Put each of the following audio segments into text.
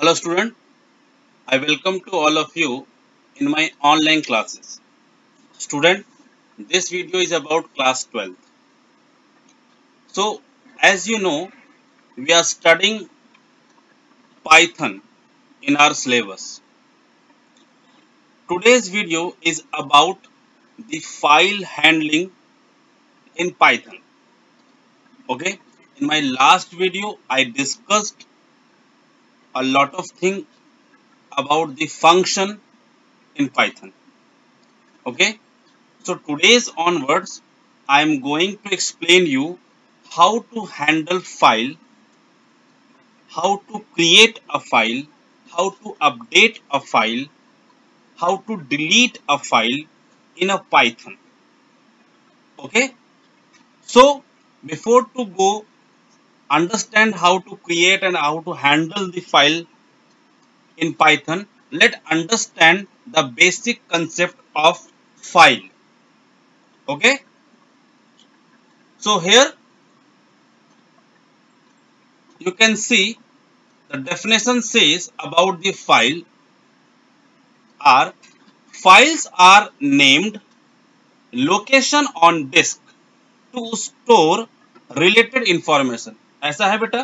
Hello student, I welcome to all of you in my online classes. Student, this video is about class 12th. So, as you know, we are studying Python in our syllabus. Today's video is about the file handling in Python. Okay, in my last video, I discussed a lot of things about the function in Python. Okay, so today's onwards, I am going to explain you how to handle file, how to create a file, how to update a file, how to delete a file in a Python. Okay, so before to go understand how to create and how to handle the file in Python, let understand the basic concept of file. Okay, so here you can see the definition says about the file are files are named location on disk to store related information. ऐसा है बेटा,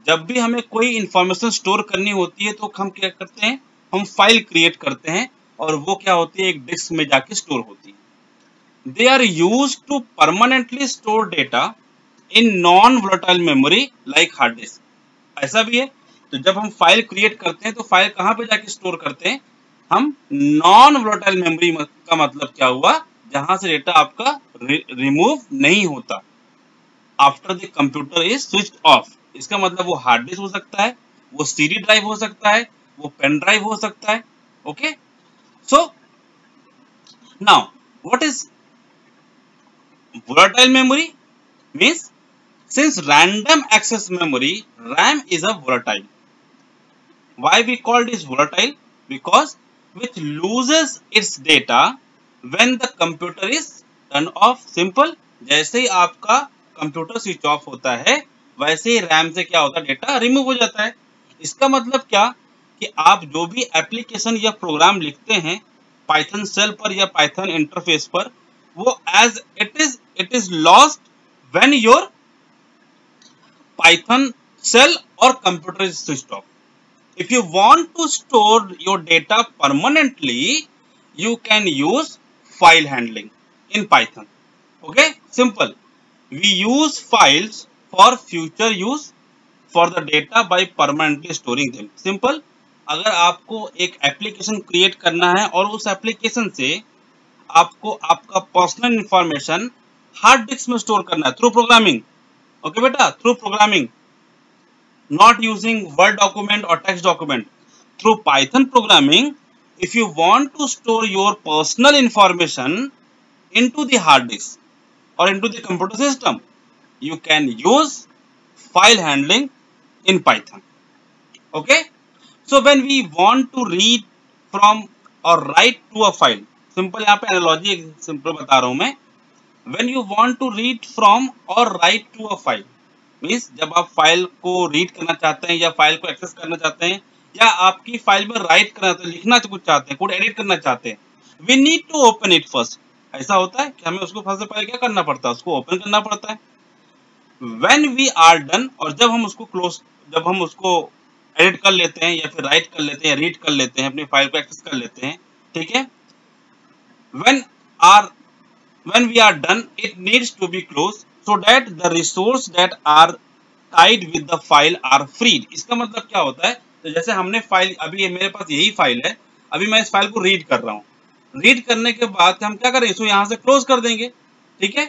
जब भी हमें कोई information store करनी होती है तो हम क्या करते हैं, हम फाइल क्रिएट करते हैं और वो क्या होती है, एक डिस्क में जाके स्टोर होती है. They are used to permanently store data in non volatile memory like hard disk. ऐसा भी है, तो जब हम फाइल क्रिएट करते हैं तो फाइल कहाँ पे जाके स्टोर करते हैं, हम नॉन वोलेटाइल मेमोरी का मतलब क्या हुआ, जहां से डेटा आपका रिमूव नहीं होता after the computer is switched of. इसका मतलब वो हार्ड डिस्क हो सकता है, वो सीडी ड्राइव हो सकता है, वो पेन ड्राइव हो सकता है. Okay, so now what is volatile memory? Means since random access memory RAM is a volatile. Why we call this volatile? Because which loses its data when the computer is turned off. Simple. जैसे ही आपका computer switch off होता है वैसे ही RAM से क्या होता है, data remove हो जाता है. इसका मतलब क्या कि आप जो भी एप्लीकेशन या प्रोग्राम लिखते हैं पाइथन शेल पर या पाइथन इंटरफेस पर, वो as it is lost when your Python shell और computer is switched off. If you want to store your data permanently, you can use file handling in Python. Okay, simple. We use files for future use for the data by permanently storing them. Simple. अगर आपको एक application create करना है और उस application से आपको आपका पर्सनल इंफॉर्मेशन हार्ड डिस्क में स्टोर करना है थ्रू प्रोग्रामिंग. ओके बेटा, through programming, not using Word document or text document. Through Python programming, if you want to store your personal information into the hard disk or into the computer system, you can use file handling in Python. Okay, so when we want to read from or write to a file, simple यहाँ पे analogy simple बता रहा हूँ मैं. When you want to read from or write to a file, means जब आप file को read करना चाहते हैं या फाइल को एक्सेस करना चाहते हैं या आपकी फाइल में राइट करना चाहते हैं, लिखना कुछ चाहते हैं, कोड एडिट करना चाहते हैं, we need to open it first. ऐसा होता है कि हमें उसको सबसे पहले क्या करना पड़ता है, उसको ओपन करना पड़ता है. व्हेन वी आर डन, और जब हम उसको क्लोज, जब हम उसको एडिट कर लेते हैं या फिर राइट कर लेते हैं या रीड कर लेते हैं, अपनी फाइल को एक्सेस कर लेते हैं, ठीक है, when we are done, it needs to be closed so that the resource that are tied with the file are freed. इसका मतलब क्या होता है, तो जैसे हमने फाइल, अभी मेरे पास यही फाइल है, अभी मैं इस फाइल को रीड कर रहा हूँ. रीड करने के बाद हम क्या करें, इसको यहाँ से क्लोज कर देंगे. ठीक है,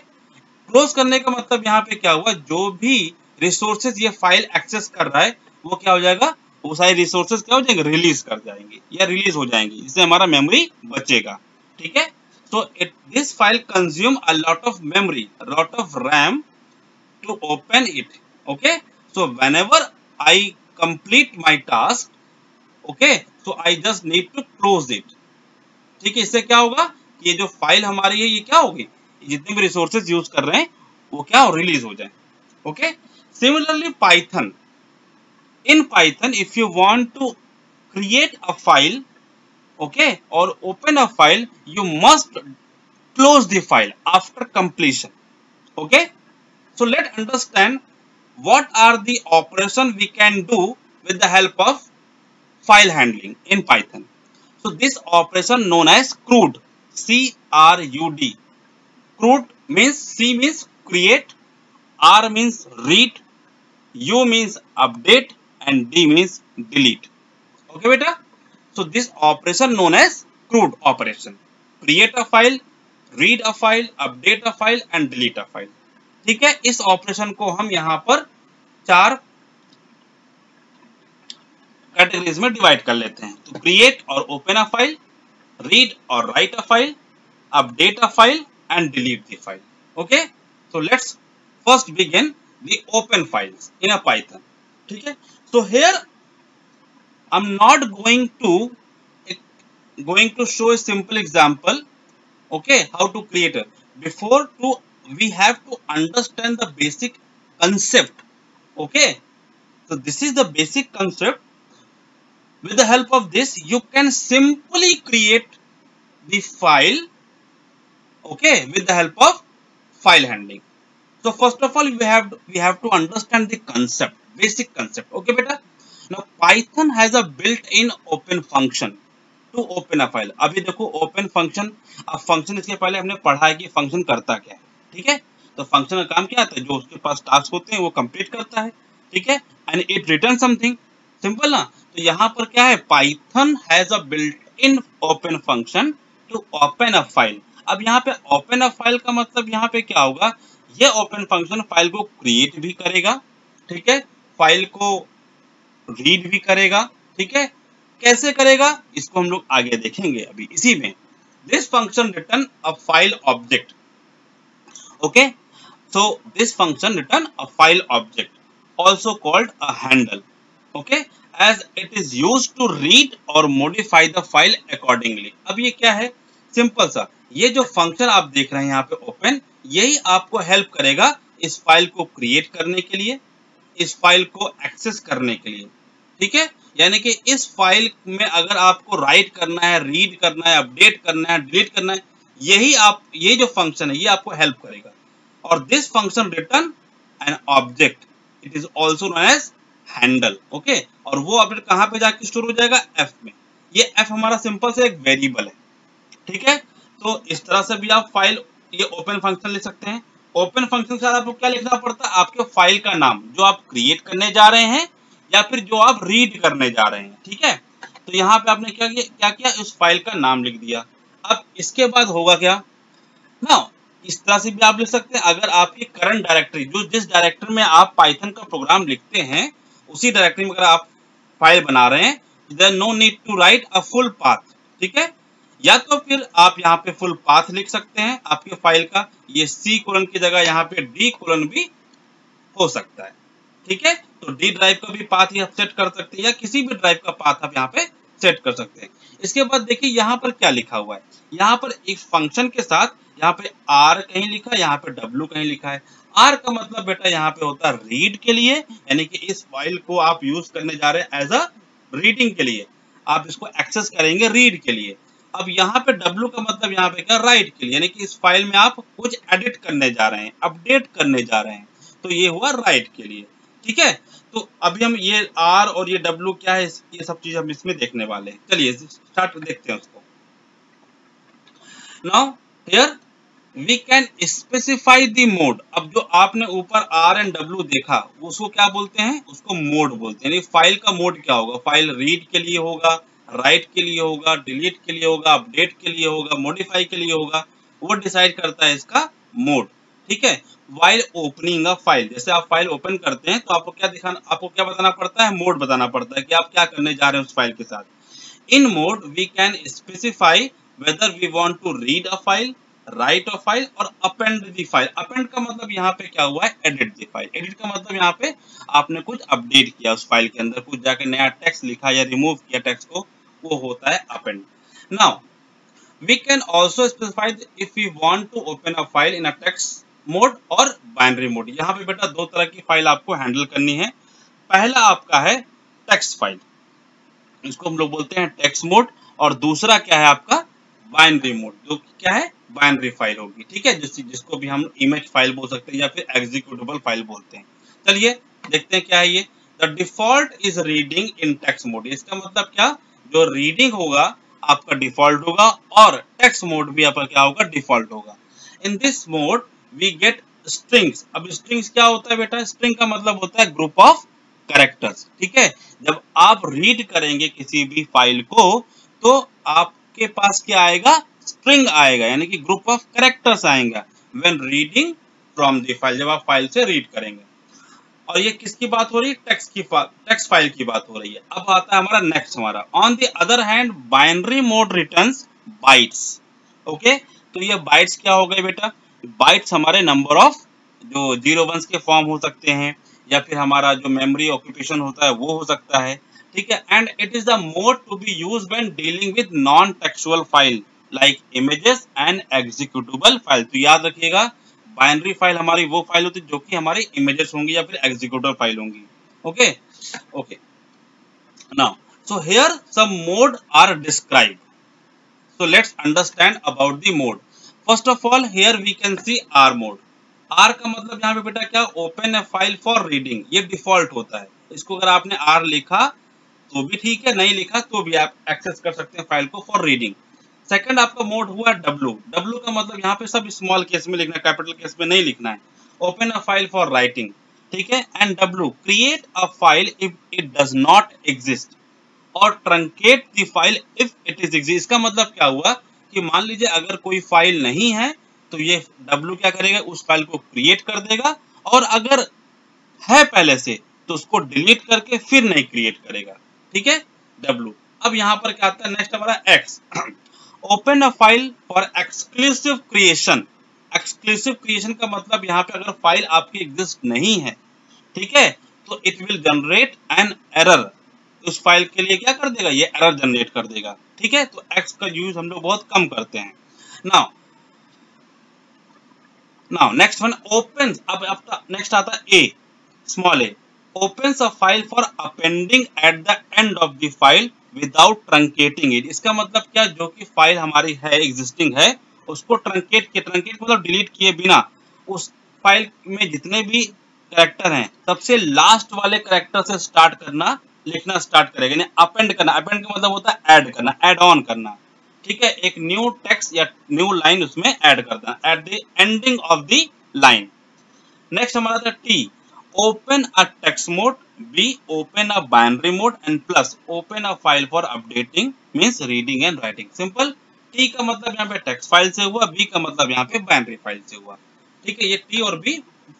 क्लोज करने का मतलब यहाँ पे क्या हुआ, जो भी रिसोर्सेज ये फाइल एक्सेस कर रहा है वो क्या हो जाएगा, वो सारे रिसोर्सेज क्या हो जाएंगे, रिलीज कर जाएंगे या रिलीज हो जाएंगे, जिससे हमारा मेमोरी बचेगा. ठीक है, so this file consume a lot of memory, a lot of RAM to open it. Okay, so whenever I complete my task, okay, so I just need to close it. ठीक है, इससे क्या होगा, ये जो फाइल हमारी है ये क्या होगी, जितने भी रिसोर्सेज यूज कर रहे हैं वो क्या हो, रिलीज हो जाए. Okay, similarly Python, In Python, if you want to create a file, okay, or open a file, you must close the file after completion. Okay, so let's understand what are the operations we can do with the help of file handling in Python. So this operation known as CRUD, C-R-U-D. CRUD means C means create, R means read, U means update, and D means delete. Okay, beta. So this operation known as CRUD operation. Create a file, read a file, update a file, and delete a file. ठीक है, इस operation को हम यहाँ पर 4 categories में divide कर लेते हैं. तो क्रिएट और ओपन अ फाइल, रीड और right a file, update a file, and delete the file. Okay, so let's first begin the open files in a Python. ठीक है, so here I'm not going to show a simple example, okay, how to create it. Before to we have to understand the basic concept. Okay, so this is the basic concept. With the help of this, you can simply create the file, okay, with the help of file handling. So first of all, we have to understand the concept, basic concept. Okay, beta. Now Python has a built-in open function to open a file. अभी देखो open function, अब function इसके पहले हमने पढ़ा है कि function करता क्या है. ठीक है, तो function का काम क्या आता है, जो उसके पास टास्क होते हैं वो complete करता है. ठीक है, and it returns something. Simple ना. तो यहाँ पर क्या है, Python has a built-in open function to open a file. अब यहाँ पे open a file का मतलब यहाँ पे क्या होगा, ये open function फाइल को create भी करेगा. ठीक है, फाइल को रीड भी करेगा. ठीक है, कैसे करेगा इसको हम लोग आगे देखेंगे. अभी इसी में this function return a file object. Okay, so this function return a file object also called a handle. Okay, as it is used to read और मॉडिफाई द फाइल अकॉर्डिंगली. अब ये क्या है, सिंपल सा, ये जो फंक्शन आप देख रहे हैं यहाँ पे ओपन, यही आपको हेल्प करेगा इस फाइल को क्रिएट करने के लिए, इस फाइल को एक्सेस करने के लिए. ठीक है, यानी कि इस फाइल में अगर आपको राइट करना है, रीड करना है, अपडेट करना है, डिलीट करना है, ये जो फंक्शन है ये आपको हेल्प करेगा. और this function return an object, it is also known as handle. Okay, और वो ऑब्जेक्ट कहाँ पे जाके स्टोर हो जाएगा, एफ में. ये एफ हमारा सिंपल से एक वेरिएबल है. ठीक है, तो इस तरह से भी आप फाइल, ये ओपन फंक्शन ले सकते हैं. ओपन फंक्शन के साथ आपको क्या लिखना पड़ता है, आपके फाइल का नाम जो आप क्रिएट करने जा रहे हैं या फिर जो आप रीड करने जा रहे हैं. ठीक है, तो यहाँ पे आपने क्या किया, इस फाइल का नाम लिख दिया. अब इसके बाद होगा क्या ना, इस तरह से भी आप लिख सकते हैं. अगर आपकी करंट डायरेक्टरी, जो जिस डायरेक्टरी में आप पाइथन का प्रोग्राम लिखते हैं, उसी डायरेक्टरी में अगर आप फाइल बना रहे हैं, there no need to write a full path. ठीक है, या तो फिर आप यहाँ पे फुल पाथ लिख सकते हैं आपके फाइल का, ये सी कोलन की जगह यहाँ पे डी कोलन भी हो सकता है. ठीक है, तो डी ड्राइव का भी पाथ आप सेट कर सकते हैं, या किसी भी ड्राइव का पाथ आप यहाँ पे सेट कर सकते हैं. इसके बाद देखिए यहाँ पर क्या लिखा हुआ है, यहाँ पर एक फंक्शन के साथ यहाँ पे आर कहीं लिखा है, यहाँ पे डब्ल्यू कहीं लिखा है. आर का मतलब बेटा यहाँ पे होता है रीड के लिए, यानी कि इस फाइल को आप यूज करने जा रहे हैं एज अ रीडिंग के लिए, आप इसको एक्सेस करेंगे रीड के लिए. अब यहाँ पे W का मतलब यहाँ पे क्या, राइट के लिए, यानी कि इस फाइल में आप कुछ एडिट करने जा रहे हैं, अपडेट करने जा रहे हैं, तो ये हुआ राइट के लिए. ठीक है, तो अभी हम ये R और ये W क्या है, ये सब चीज हम इसमें देखने वाले हैं. चलिए स्टार्ट देखते हैं उसको. Now here we can specify the mode. अब जो आपने ऊपर R एंड W देखा, उसको क्या बोलते हैं, उसको मोड बोलते हैं. यानी फाइल का मोड क्या होगा, फाइल रीड के लिए होगा, राइट के लिए होगा, डिलीट के लिए होगा, अपडेट के लिए होगा, मॉडिफाई के लिए होगा, वो डिसाइड करता है इसका मोड. ठीक है, वाइल ओपनिंग अ फाइल, जैसे आप फाइल ओपन करते हैं तो आपको क्या बताना पड़ता है, मोड बताना पड़ता है कि आप क्या करने जा रहे हैं उस फाइल के साथ. In mode we can specify whether we want to read a file, write a file और अपेंड द फाइल. अपेंड का मतलब यहाँ पे क्या हुआ है, एडिट द फाइल. एडिट का मतलब यहाँ पे आपने कुछ अपडेट किया उस फाइल के अंदर, कुछ जाके नया टेक्स्ट लिखा या रिमूव किया टेक्स्ट को, वो होता है append. Now we can also specify if we want to open a file in a text mode और बाइनरी मोड. यहाँ पे बेटा दो तरह की फाइल आपको हैंडल करनी है. पहला आपका है टेक्स्ट फाइल, इसको हम लोग बोलते हैं टेक्स्ट मोड, और दूसरा क्या है आपका बाइनरी मोड, जो क्या है बाइनरी फाइल होगी, ठीक है, जिसको भी हम इमेज फाइल बोल सकते हैं या फिर एग्जीक्यूटेबल फाइल बोलते हैं। चलिए देखते हैं क्या है ये। The default is reading in text mode, इसका मतलब क्या, जो रीडिंग होगा आपका डिफॉल्ट होगा और टेक्स्ट मोड भी आपका क्या होगा, डिफॉल्ट होगा। In this mode we get strings. अब स्ट्रिंग्स क्या होता है बेटा, स्ट्रिंग का मतलब होता है ग्रुप ऑफ कैरेक्टर्स, ठीक है। जब आप रीड करेंगे किसी भी फाइल को तो आपके पास क्या आएगा, स्ट्रिंग आएगा, यानी कि ग्रुप ऑफ कैरेक्टर्स आएगा when reading from the file, जब आप फाइल से रीड करेंगे। और ये किसकी बात हो रही है, टेक्स्ट फाइल की बात हो रही है। अब आता है हमारा नेक्स्ट, हमारा on the other hand binary mode returns bytes. Okay, तो ये बाइट्स क्या हो गए बेटा, बाइट्स हमारे नंबर ऑफ जो 0 1 के फॉर्म हो सकते हैं, या फिर हमारा जो मेमोरी ऑक्यूपेशन होता है वो हो सकता है, ठीक है। And it is the mode to be used when dealing with non textual file like images and executable file. तो याद रखिएगा बाइनरी फाइल हमारी वो फाइल होती है जो कि हमारी इमेजेस होंगी या फिर एग्जीक्यूटेबल फाइल होंगी। Okay okay, now so here some mode are described, so let's understand about the mode. First of all here we can see R mode. R का मतलब यहाँ पे बेटा क्या, open A file for reading, ये default होता है। इसको अगर आपने R लिखा तो भी ठीक है, नहीं लिखा तो भी आप एक्सेस कर सकते हैं फाइल को फॉर रीडिंग। सेकंड आपका मोड हुआ W। W का मतलब यहाँ पे सब स्मॉल केस में लिखना है, कैपिटल केस में नहीं लिखना है। Open a file for writing, ठीक है। And W create a file if it does not exist और truncate the file if it is exist. इसका मतलब क्या हुआ कि मान लीजिए अगर कोई फाइल नहीं है तो ये W क्या करेगा, उस फाइल को क्रिएट कर देगा, और अगर है पहले से तो उसको डिलीट करके फिर नहीं क्रिएट करेगा, ठीक है W। अब यहाँ पर क्या आता है नेक्स्ट हमारा X, open a file for exclusive creation. Exclusive creation का मतलब यहाँ पे अगर फाइल आपकी एग्जिस्ट नहीं है, ठीक है, तो it will generate an error, उस फाइल के लिए क्या कर देगा, ये एरर जनरेट कर देगा, ठीक है। तो एक्स का यूज हम लोग बहुत कम करते हैं। Now next one opens. अब आपका नेक्स्ट आता है A, small A, opens a file for appending at the end of the file without truncating it। इसका मतलब क्या, जो कि फाइल हमारी है एग्जिस्टिंग है उसको ट्रंकेट मतलब डिलीट किए बिना उस फाइल में जितने भी कैरेक्टर हैं सबसे लास्ट वाले कैरेक्टर से स्टार्ट करना, लिखना स्टार्ट करेगा, यानी अपेंड करना। अपेंड का मतलब होता है ऐड करना, ऐड ऑन करना, ठीक है, एक न्यू टेक्स्ट या न्यू लाइन उसमें ऐड करना at the ending of the line. Next हमारा था T, open a text mode, B open a binary mode, and plus open a file for updating means reading and writing। Simple. T का मतलब यहाँ पे text file से हुआ, B का मतलब यहाँ पे बाइनरी फाइल से हुआ, ठीक है। ये T और B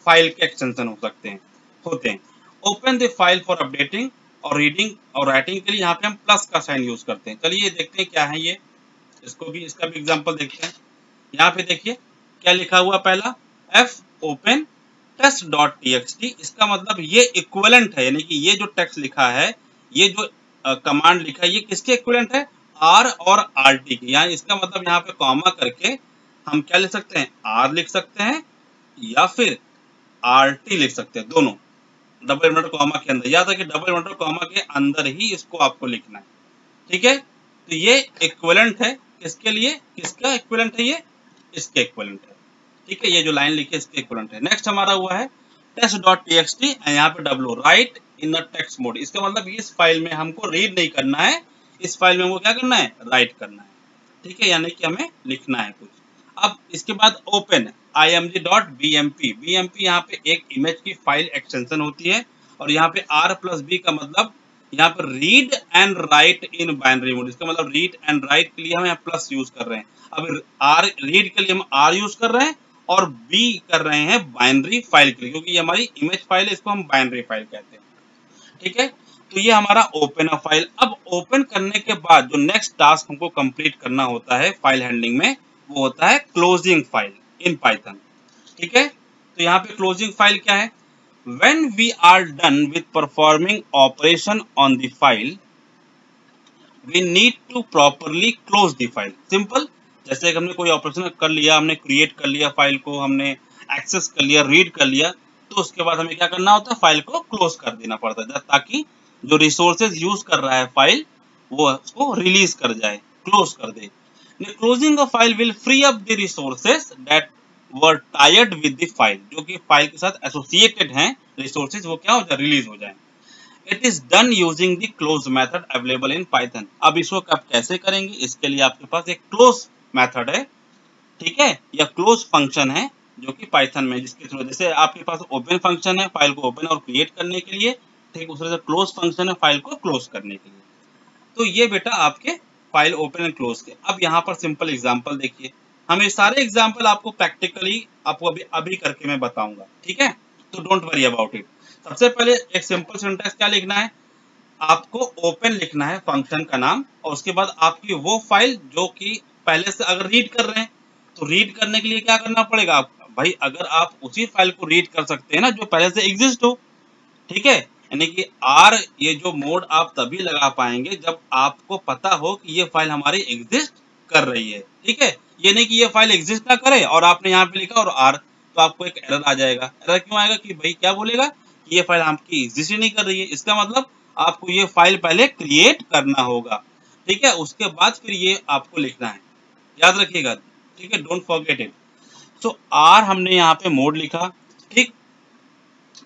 फाइल के एक्सटेंशन हो सकते हैं, होते हैं। Open the file for updating और रीडिंग और राइटिंग के लिए यहाँ पे हम प्लस का साइन यूज करते हैं। चलिए देखते हैं क्या है ये, इसको भी, इसका भी एग्जांपल देखते हैं। यहाँ पे देखिए क्या लिखा हुआ, पहला F ओपन test.txt। इसका मतलब ये इक्विवेलेंट है, यानी कि ये जो टेक्स्ट लिखा है, ये जो कमांड लिखा है, ये किसके इक्विवेलेंट है, R और RT के। यानी इसका मतलब यहाँ पे कॉमा करके हम क्या लिख सकते हैं, R लिख सकते हैं या फिर RT लिख सकते हैं, दोनों डबल इन्वर्टेड कॉमा के अंदर। याद है कि डबल इन्वर्टेड कॉमा के अंदर ही इसको आपको लिखना है, ठीक है। तो ये इक्विवेलेंट है किसके लिए, किसका इक्विवेलेंट है, ये इसके इक्विवेलेंट है, ठीक है। ये जो लाइन लिखी है इसके इक्विवेलेंट है। नेक्स्ट हमारा हुआ है test.txt एंड यहाँ पे W right in the text mode. इसका मतलब इस फाइल में हमको रीड नहीं करना है, इस फाइल में हमको क्या करना है, राइट करना है, ठीक है, यानी कि हमें लिखना है कुछ। अब इसके बाद ओपन img.bmp। bmp यहाँ पे एक इमेज की फाइल एक्सटेंशन होती है, और यहाँ पे R+B का मतलब यहाँ पर read and right in binary mode. इसका मतलब रीड एंड राइट के लिए हम यहाँ प्लस यूज कर रहे हैं। अब R रीड के लिए हम R यूज कर रहे हैं और B कर रहे हैं बाइनरी फाइल के लिए, क्योंकि ये हमारी इमेज फाइल है, इसको हम बाइनरी फाइल कहते हैं, ठीक है। तो ये हमारा ओपन अ फाइल। अब ओपन करने के बाद जो नेक्स्ट टास्क हमको कंप्लीट करना होता है फाइल हैंडलिंग में, वो होता है क्लोजिंग फाइल इन पाइथन, ठीक है। तो यहाँ पे क्लोजिंग फाइल क्या है, when we are done with performing operation on the file we need to properly close the file। Simple, जैसे कि हमने कोई ऑपरेशन कर लिया, हमने क्रिएट कर लिया फाइल को, हमने एक्सेस कर लिया, रीड कर लिया, तो उसके बाद हमें क्या करना होता है, फाइल को क्लोज कर देना पड़ता है, ताकि जो रिसोर्सेज यूज कर रहा है फाइल वो उसको रिलीज कर जाए, क्लोज कर दे। Closing a file will free up the resources that were tied with the file, जो कि फाइल के साथ एसोसिएटेड हैं रिसोर्सेज, वो क्या हो जाए, रिलीज हो जाए। It is done using the close method available in Python. अब इसको आप कैसे करेंगे, इसके लिए आपके पास एक क्लोज मेथड है, ठीक है, या क्लोज फंक्शन है जो कि पाइथन में, जिसके थ्रू जैसे आपके पास ओपन फंक्शन है फाइल को ओपन और क्रिएट करने के लिए, ठीक, उस तरह से क्लोज फंक्शन है फाइल को क्लोज करने के लिए। तो ये बेटा आपके फाइल ओपन एंड क्लोज के। अब यहाँ पर सिंपल एग्जांपल देखिए, हम ये सारे एग्जांपल आपको प्रैक्टिकली आपको अभी करके मैं बताऊंगा, ठीक है, तो डोंट वरी अबाउट इट। सबसे पहले एक सिंपल सिंटैक्स क्या लिखना है, आपको ओपन लिखना है फंक्शन का नाम, और उसके बाद आपकी वो फाइल जो कि पहले से अगर रीड कर रहे हैं तो रीड करने के लिए क्या करना पड़ेगा आप, भाई अगर आप उसी फाइल को रीड कर सकते हैं ना जो पहले से एग्जिस्ट हो, ठीक है, यानी कि आर ये जो मोड आप तभी लगा पाएंगे जब आपको पता हो कि ये फाइल हमारी एग्जिस्ट कर रही है, ठीक है, ये नहीं कि ये फाइल एग्जिस्ट ना करे और आपने यहाँ पे लिखा और आर, तो आपको एक एरर आ जाएगा। एरर क्यों आएगा कि भाई क्या बोलेगा कि ये फाइल आपकी एग्जिस्ट ही नहीं कर रही है, इसका मतलब आपको ये फाइल पहले क्रिएट करना होगा, ठीक है, उसके बाद फिर ये आपको लिखना है, याद रखिएगा, ठीक है, डोंट फॉरगेट इट। सो आर हमने यहाँ पे मोड लिखा, ठीक,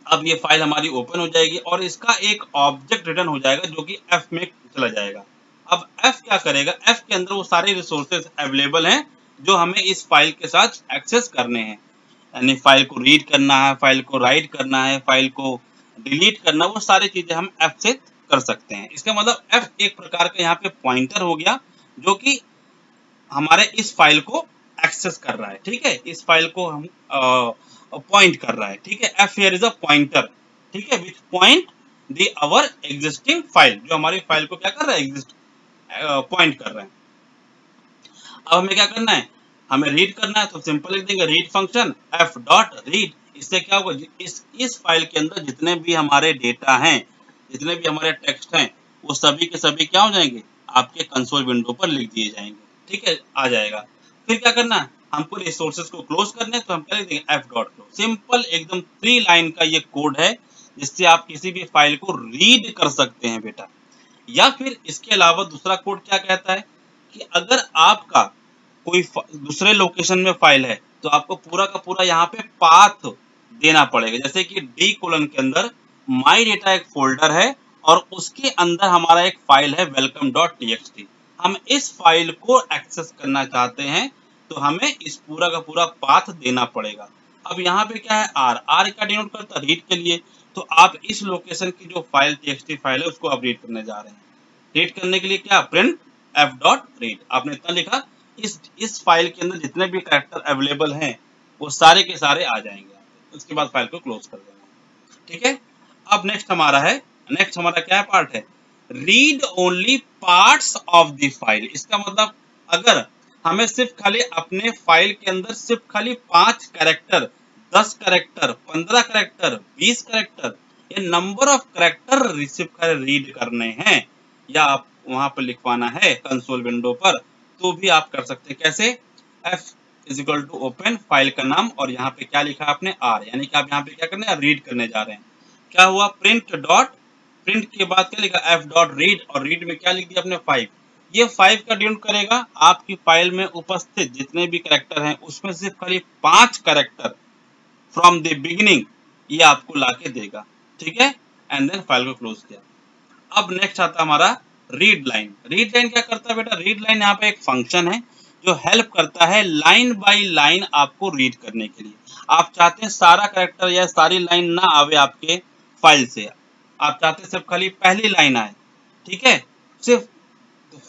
अब ये फाइल हमारी ओपन हो जाएगी और इसका एक ऑब्जेक्ट रिटर्न हो जाएगा जो कि एफ में चला जाएगा। अब एफ क्या करेगा, एफ के अंदर वो सारे रिसोर्सेज अवेलेबल हैं जो हमें इस फाइल के साथ एक्सेस करने हैं, यानी फाइल को रीड करना है, फाइल को राइट करना है, फाइल को डिलीट करना, वो सारी चीजें हम एफ से कर सकते हैं। इसका मतलब एफ एक प्रकार का यहाँ पे पॉइंटर हो गया जो कि हमारे इस फाइल को एक्सेस कर रहा है, ठीक है, इस फाइल को हम पॉइंट कर रहा है, ठीक है, F here is a pointer, ठीक है, which point the our existing file, जो हमारी फाइल को क्या कर रहा है, एग्जिस्ट पॉइंट कर रहा है। अब हमें क्या करना है, हमें रीड करना है, तो सिंपल लिख देंगे read function F dot read. इससे क्या होगा, इस फाइल के अंदर जितने भी हमारे डेटा हैं, जितने भी हमारे टेक्स्ट हैं, वो सभी के सभी क्या हो जाएंगे, आपके कंसोल विंडो पर लिख दिए जाएंगे, ठीक है, आ जाएगा। फिर क्या करना है, हमको रिसोर्सेज को क्लोज करने हैं, तो हम क्या लिख देंगे एफ डॉट क्लोज। सिंपल एकदम 3 लाइन का ये कोड है जिससे आप किसी भी फाइल को रीड कर सकते हैं बेटा। या फिर इसके अलावा दूसरा कोड क्या कहता है कि अगर आपका कोई दूसरे लोकेशन में फाइल है तो आपको पूरा का पूरा यहाँ पे पाथ देना पड़ेगा। जैसे कि डी कोलन के अंदर माई डेटा एक फोल्डर है और उसके अंदर हमारा एक फाइल है welcome.txt। हम इस फाइल को एक्सेस करना चाहते हैं तो हमें इस पूरा का पूरा पाथ देना पड़ेगा। अब यहाँ पे क्या है, आर, आर क्या डिनोट करता है, रीड के लिए, तो आप इस लोकेशन की जो फाइल txt फाइल है उसको आप रीड करने जा रहे हैं। रीड करने के लिए क्या, प्रिंट एफ डॉट रीड, आपने इतना लिखा, इस फाइल के अंदर जितने भी कैरेक्टर अवेलेबल हैं वो सारे के सारे आ जाएंगे, उसके बाद फाइल को क्लोज कर देना, ठीक है। अब नेक्स्ट हमारा क्या है, पार्ट है read only parts of the file. इसका मतलब अगर हमें सिर्फ खाली अपने फाइल के अंदर सिर्फ खाली 5 कैरेक्टर, 10 कैरेक्टर, 15 कैरेक्टर, 20 कैरेक्टर, ये नंबर ऑफ कैरेक्टर सिर्फ खाली रीड करने हैं या आप वहां पर लिखवाना है कंसोल विंडो पर, तो भी आप कर सकते हैं। कैसे, F is equal to open file का नाम और यहाँ पे क्या लिखा आपने, आर, यानी कि आप यहाँ पे क्या करने हैं, रीड करने जा रहे हैं। क्या हुआ, प्रिंट के बाद क्या लिखा, एफ डॉट रीड, और रीड में क्या लिख दिया आपने, 5। ये 5 का डिनोट करेगा आपकी फाइल में उपस्थित जितने भी कैरेक्टर हैं उसमें सिर्फ खाली 5 कैरेक्टर फ्रॉम द बिगिनिंग ये आपको लाके देगा, ठीक है, एंड देन फाइल को क्लोज किया। अब नेक्स्ट आता है हमारा रीड लाइन। रीड लाइन क्या करता है बेटा, रीड लाइन यहाँ पे एक फंक्शन है जो हेल्प करता है लाइन बाय लाइन आपको रीड करने के लिए। आप चाहते हैं सारा कैरेक्टर या सारी लाइन ना आवे आपके फाइल से, आप चाहते हैं सिर्फ खाली पहली लाइन आए, ठीक है, सिर्फ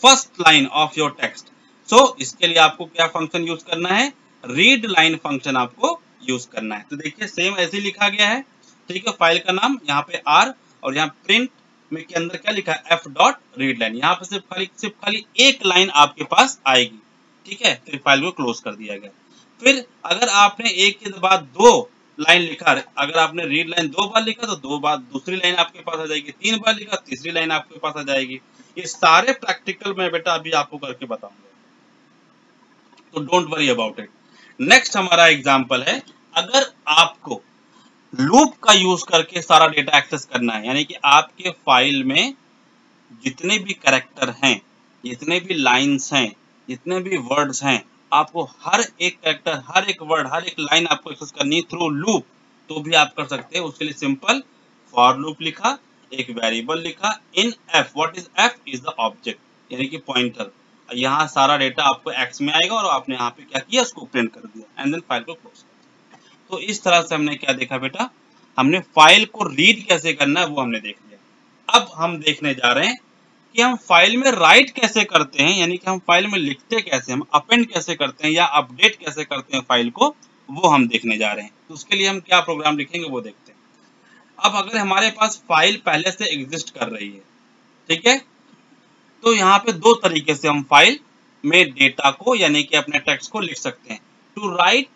first line of your text. So इसके लिए आपको क्या फंक्शन यूज करना है, रीड लाइन फंक्शन आपको यूज करना है। तो देखिए सेम ऐसे लिखा गया है, ठीक है, फाइल का नाम यहाँ पे आर और यहाँ प्रिंट में के अंदर क्या लिखा है, एफ डॉट रीड लाइन। यहाँ पे सिर्फ खाली एक लाइन आपके पास आएगी, ठीक है, फिर फाइल को क्लोज कर दिया गया। फिर अगर आपने एक के बाद 2 लाइन लिखा, अगर आपने रीड लाइन 2 बार लिखा तो 2 बार दूसरी लाइन आपके पास आ जाएगी, 3 बार लिखा तीसरी लाइन आपके पास आ जाएगी। ये सारे प्रैक्टिकल में बेटा अभी आपको करके बताऊंगा, तो don't worry about it. Next हमारा एग्जांपल है, अगर आपको लूप का यूज करके सारा डेटा एक्सेस करना है, यानी कि आपके फाइल में जितने भी कैरेक्टर हैं, जितने भी लाइंस हैं, जितने भी वर्ड्स हैं, आपको हर एक कैरेक्टर, हर एक वर्ड, हर एक लाइन आपको एक्सेस करनी है थ्रू लूप। तो भी आप कर सकते हैं। उसके लिए सिंपल फॉर लूप लिखा, एक वेरिएबल लिखा, in F, what is F, is the object यानी कि पॉइंटर। यहाँ सारा डेटा आपको एक्स में आएगा और आपने यहाँ पे क्या किया, उसको प्रिंट कर दिया एंड देन फाइल को क्लोज कर दिया। तो इस तरह से हमने क्या देखा बेटा, हमने फाइल को रीड कैसे करना है वो हमने देख लिया। अब हम देखने जा रहे हैं कि हम फाइल में राइट कैसे करते हैं, यानी कि हम फाइल में लिखते कैसे, हम अपेंड कैसे करते हैं या अपडेट कैसे करते हैं फाइल को, वो हम देखने जा रहे हैं। तो उसके लिए हम क्या प्रोग्राम लिखेंगे वो देखते हैं। अब अगर हमारे पास फाइल पहले से एग्जिस्ट कर रही है, ठीक है, तो यहाँ पे दो तरीके से हम फाइल में डेटा को यानी कि अपने टेक्स्ट को लिख सकते हैं। To write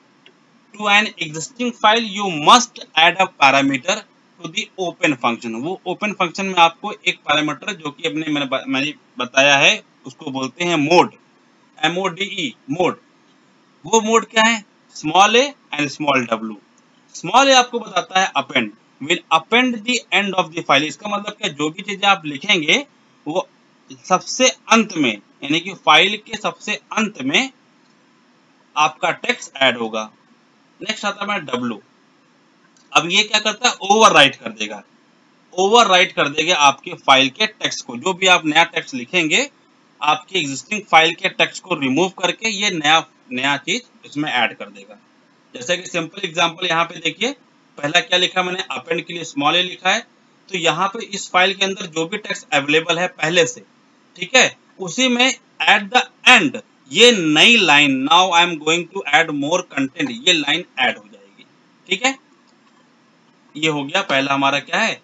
to an existing file you must add a parameter to the open function. वो ओपन फंक्शन में आपको एक पैरामीटर जो कि मैंने बताया है उसको बोलते हैं मोड, MODE, मोड। वो मोड क्या है, small a and small w। Small a आपको बताता है append, will append the end of the file. इसका मतलब क्या, जो भी चीजें आप लिखेंगे वो सबसे अंत में यानी कि फाइल के सबसे अंत में आपका टेक्स्ट ऐड होगा। नेक्स्ट आता है w। अब ये क्या करता है, ओवरराइट कर देगा, ओवरराइट कर देगा आपके फाइल के टेक्स्ट को। जो भी आप नया टेक्स्ट लिखेंगे, आपके एग्जिस्टिंग फाइल के टेक्स्ट को रिमूव करके ये नया चीज इसमें ऐड कर देगा। जैसे कि सिंपल एग्जांपल यहाँ पे देखिए, पहला क्या लिखा मैंने, अपेंड के लिए स्मॉल ए लिखा है। तो यहाँ पे इस फाइल के अंदर जो भी टेक्स्ट अवेलेबल है पहले से, ठीक है, उसी में एट द एंड ये नई line, now I am going to add more content, ये लाइन ऐड हो जाएगी। ठीक है, ये हो गया पहला हमारा क्या है,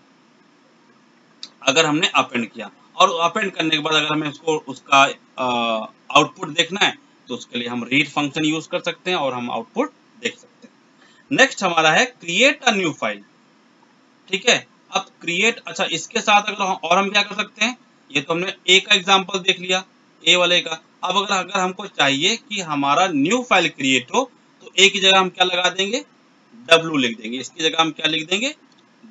अगर हमने अपेंड किया। और अपेंड करने के बाद अगर हमें उसका आउटपुट देखना है तो उसके लिए हम रीड फंक्शन यूज कर सकते हैं और हम आउटपुट देख सकते हैं। नेक्स्ट हमारा है क्रिएट अ न्यू फाइल। ठीक है, अब क्रिएट, अच्छा इसके साथ अगर हम क्या कर सकते हैं, ये तो हमने ए का एग्जांपल देख लिया, ए वाले का। अब अगर हमको चाहिए कि हमारा न्यू फाइल क्रिएट हो तो ए की जगह हम क्या लगा देंगे, W लिख देंगे। इसकी जगह हम क्या लिख देंगे,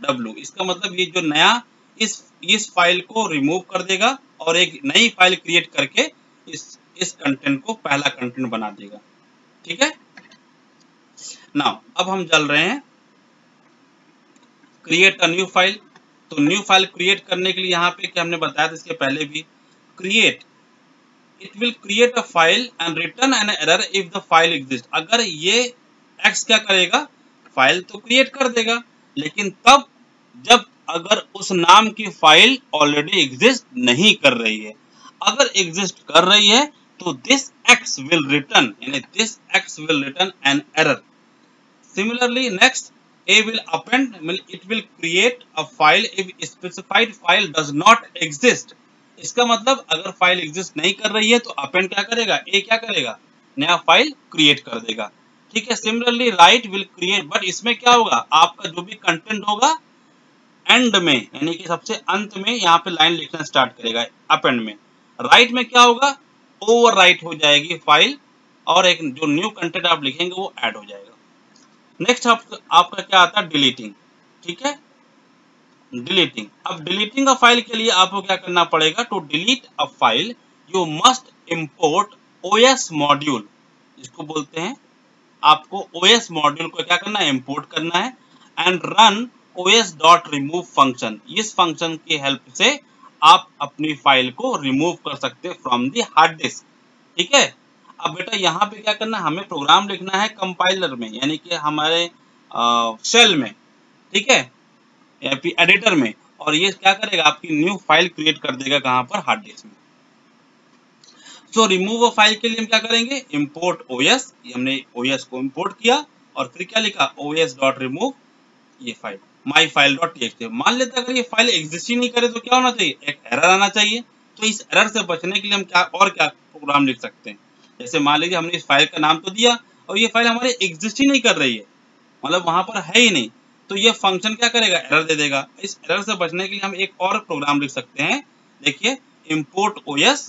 W। इसका मतलब ये जो नया इस फाइल को रिमूव कर देगा और एक नई फाइल क्रिएट करके इस कंटेंट को पहला कंटेंट बना देगा। ठीक है, नाउ अब हम चल रहे हैं क्रिएट अ न्यू फाइल। तो न्यू फाइल क्रिएट करने के लिए यहाँ पे क्या हमने बताया था इसके पहले भी, create, it will create a file and return an error if the file exist. अगर ये एक्स क्या करेगा, फाइल तो क्रिएट कर देगा, लेकिन तब जब अगर उस नाम की फाइल ऑलरेडी एग्जिस्ट नहीं कर रही है। अगर एग्जिस्ट कर रही है तो दिस एक्स विल रिटर्न, यानी this x will return an error. Similarly next, A will append, it will create a file if specified file does not exist। इसका मतलब अगर फाइल एग्जिस्ट नहीं कर रही है तो अपेंड क्या करेगा, ए क्या करेगा, नया फाइल क्रिएट कर देगा। ठीक है, similarly right will create, but इसमें क्या होगा, आपका जो भी कंटेंट होगा एंड में यानी कि सबसे अंत में यहाँ पे लाइन लिखना स्टार्ट करेगा अपेंड में। राइट में क्या होगा, ओवर राइट हो जाएगी फाइल और एक जो न्यू कंटेंट आप लिखेंगे वो ऐड हो जाएगा। नेक्स्ट आपका क्या आता है, डिलीटिंग। ठीक है, डिलीटिंग। अब डिलीटिंग अ फाइल के लिए आपको क्या करना पड़ेगा, to delete a file you must import OS module. इसको बोलते हैं, आपको OS मॉड्यूल को क्या करना है, इंपोर्ट करना है एंड रन os.remove फंक्शन। इस फंक्शन की हेल्प से आप अपनी फाइल को रिमूव कर सकते हैं फ्रॉम द हार्ड डिस्क। ठीक है, अब बेटा यहाँ पे क्या करना है, हमें प्रोग्राम लिखना है कंपाइलर में यानी कि हमारे शेल में, ठीक है, या फिर एडिटर में, और ये क्या करेगा, आपकी न्यू फाइल क्रिएट कर देगा कहाँ पर, हार्ड डिस्क में। सो रिमूव अ फाइल के लिए हम क्या करेंगे, इंपोर्ट OS, ये हमने OS को इंपोर्ट किया और फिर क्या लिखा, os.remove ये फाइल myfile.txt। मान लेते अगर ये फाइल एग्जिस्ट ही नहीं करे तो क्या होना चाहिए, एक एरर आना चाहिए। तो इस एरर से बचने के लिए हम क्या प्रोग्राम लिख सकते हैं, जैसे मान लीजिए हमने इस फाइल का नाम तो दिया और ये फाइल हमारे एग्जिस्ट ही नहीं कर रही है, मतलब वहां पर है ही नहीं, तो ये फंक्शन क्या करेगा, एरर दे देगा। इस एरर से बचने के लिए हम एक और प्रोग्राम लिख सकते हैं, देखिए, इंपोर्ट OS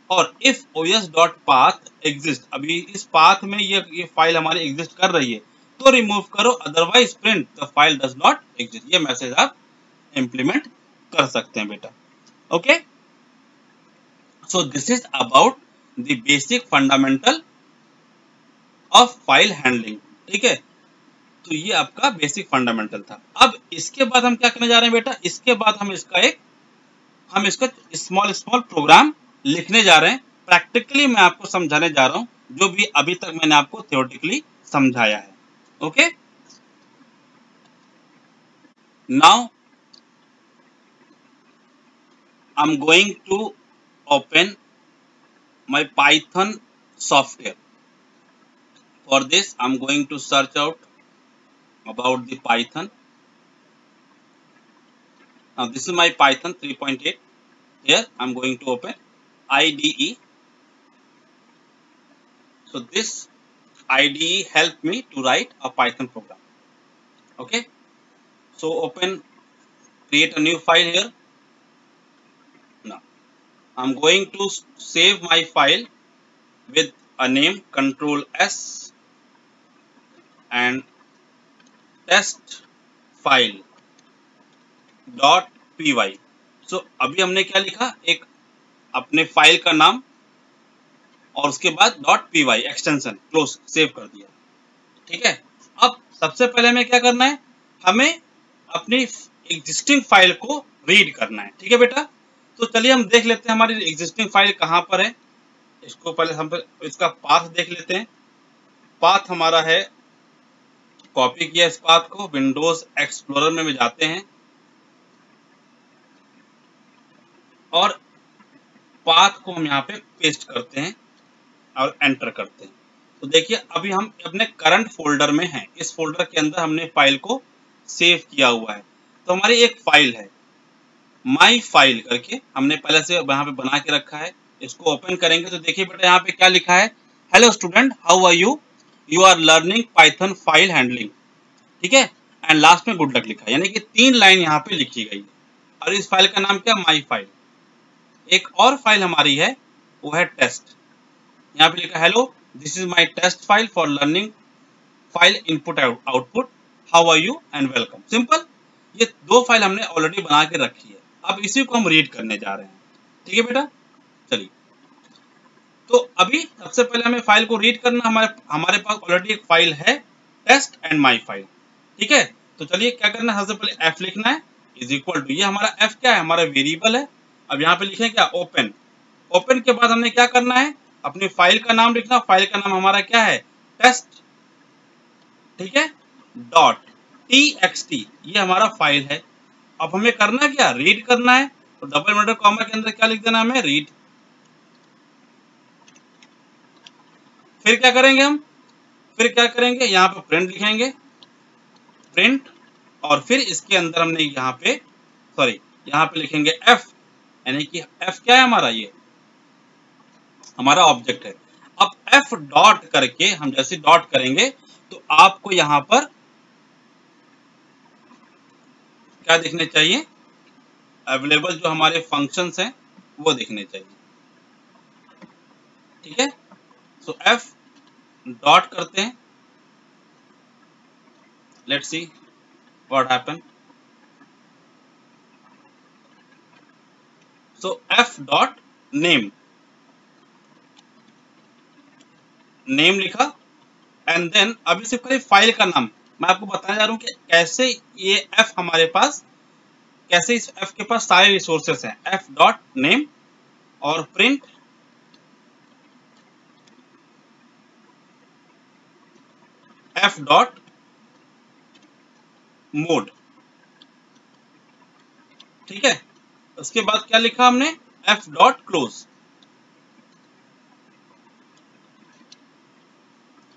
और इफ os.path exist। अभी इस पाथ में ये फाइल हमारी एग्जिस्ट कर रही है इसको रिमूव करो, otherwise print the file does not exist. ये मैसेज आप इंप्लीमेंट कर सकते हैं बेटा। Okay, so this is about the basic fundamental of file handling. ठीक है, तो ये आपका बेसिक फंडामेंटल था। अब इसके बाद हम क्या करने जा रहे हैं बेटा, इसके बाद हम इसका स्मॉल प्रोग्राम लिखने जा रहे हैं। प्रैक्टिकली मैं आपको समझाने जा रहा हूं जो भी अभी तक मैंने आपको थ्योरेटिकली समझाया है। Okay, now I am going to open my Python software. For this I am going to search out about the Python. Now this is my Python 3.8. Here I am going to open IDE. So this IDE helped me to write a Python program. Okay, so create a new file here. Now I am going to save my file with a name Control S and test file .py। So अभी हमने क्या लिखा, एक अपने file का नाम और उसके बाद .py एक्सटेंशन क्लोज सेव कर दिया। ठीक है, अब सबसे पहले हमें क्या करना है, हमें अपनी एग्जिस्टिंग फाइल को रीड करना है। ठीक है बेटा, तो चलिए हम देख लेते हैं हमारी एग्जिस्टिंग फाइल कहाँ पर है। इसको पहले हम इसका पाथ देख लेते हैं। पाथ हमारा है, कॉपी किया इस पाथ को, विंडोज एक्सप्लोरर में जाते हैं और पाथ को हम यहाँ पे पेस्ट करते हैं और एंटर करते हैं। तो देखिए अभी हम अपने करंट फोल्डर में हैं। इस फोल्डर के अंदर हमने फाइल को सेव किया हुआ है। तो हमारी एक फाइल है माई फाइल करके, हमने पहले से यहाँ पे बना के रखा है। इसको ओपन करेंगे तो देखिए बेटा यहाँ पे क्या लिखा है, hello student how are you, you are learning Python file handling. ठीक है, एंड लास्ट में गुड लक लिखा है, यानी कि 3 लाइन यहाँ पे लिखी गई है। और इस फाइल का नाम क्या, माई फाइल। एक और फाइल हमारी है वो है टेस्ट, यहाँ पे लिखा hello this is my test file for learning file input output, how are you and welcome. Simple, ये 2 फाइल हमने ऑलरेडी बना के रखी है। अब इसी को हम रीड करने जा रहे हैं। ठीक है बेटा, चलिए तो अभी सबसे पहले हमें फाइल को रीड करना। हमारे पास ऑलरेडी एक फाइल है टेस्ट एंड माई फाइल। ठीक है, तो चलिए क्या करना है, सबसे पहले एफ लिखना है इज इक्वल टू, ये हमारा एफ क्या है, हमारा वेरिएबल है। अब यहाँ पे लिखें क्या, ओपन। ओपन के बाद हमने क्या करना है, अपनी फाइल का नाम लिखना। फाइल का नाम हमारा क्या है, टेस्ट। ठीक है, .txt ये हमारा फाइल है। अब हमें करना क्या, रीड करना है। तो डबल इन्वर्टेड कॉमा के अंदर क्या लिख देना हमें, रीड। फिर क्या करेंगे हम, यहाँ पे प्रिंट लिखेंगे, प्रिंट, और फिर इसके अंदर हमने यहाँ पे लिखेंगे एफ, यानी कि एफ क्या है हमारा, ये हमारा ऑब्जेक्ट है। अब एफ डॉट करके हम जैसे डॉट करेंगे तो आपको यहाँ पर क्या दिखने चाहिए, अवेलेबल जो हमारे फंक्शंस हैं वो दिखने चाहिए। ठीक है, सो एफ डॉट करते हैं, let's see what happen. So F dot name लिखा एंड देन अभी सिर्फ खाली फाइल का नाम मैं आपको बताने जा रहा हूं कि कैसे ये एफ हमारे पास, कैसे इस एफ के पास सारे रिसोर्सेस हैं। एफ डॉट नेम और प्रिंट एफ डॉट मोड। ठीक है, उसके बाद क्या लिखा हमने, एफ डॉट क्लोज।